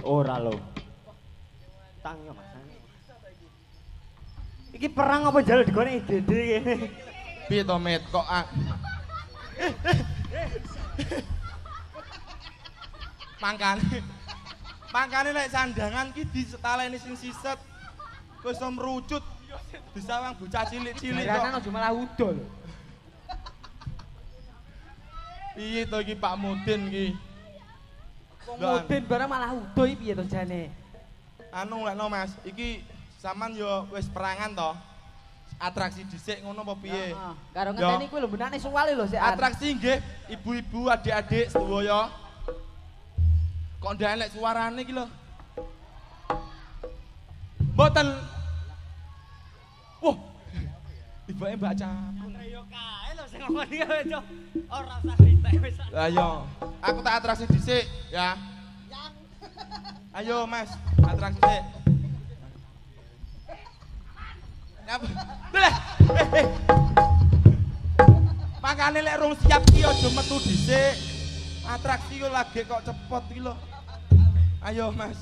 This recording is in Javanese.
Ora lho. Tang yo Mas. Iki perang apa njaluk digone Dede kene? Piye to Met kok Mangkane nek sandangan ki disetaleni sing siset. Wis mrucut. Disawang bocah cilik-cilik kok. Jaranan aja malah udo lho. Piye to iki Pak Mudin ki? Mudin barang malah udo iki piye to jane? Anu lekno Mas, iki sampean yo wis perangan to. Atraksi dhisik ngono apa piye? Karo ngenteni kuwi lho benane suwale lho sik. Atraksi nggih, ibu-ibu, adik-adik sedaya. Kok ndak elek suarane iki lho. Mboten. Wah. Tibake Mbak Capun. Ayo kae lho sing ngomong iki Cok. Ora usah ritek wis. Ayo, aku tak atraksi dhisik ya. Ayo Mas, atraksi dhisik. Apa? Lah. Makane lek rung siap ki aja metu dhisik. Atraksi yo lagi kok cepet iki lho. Ayo Mas.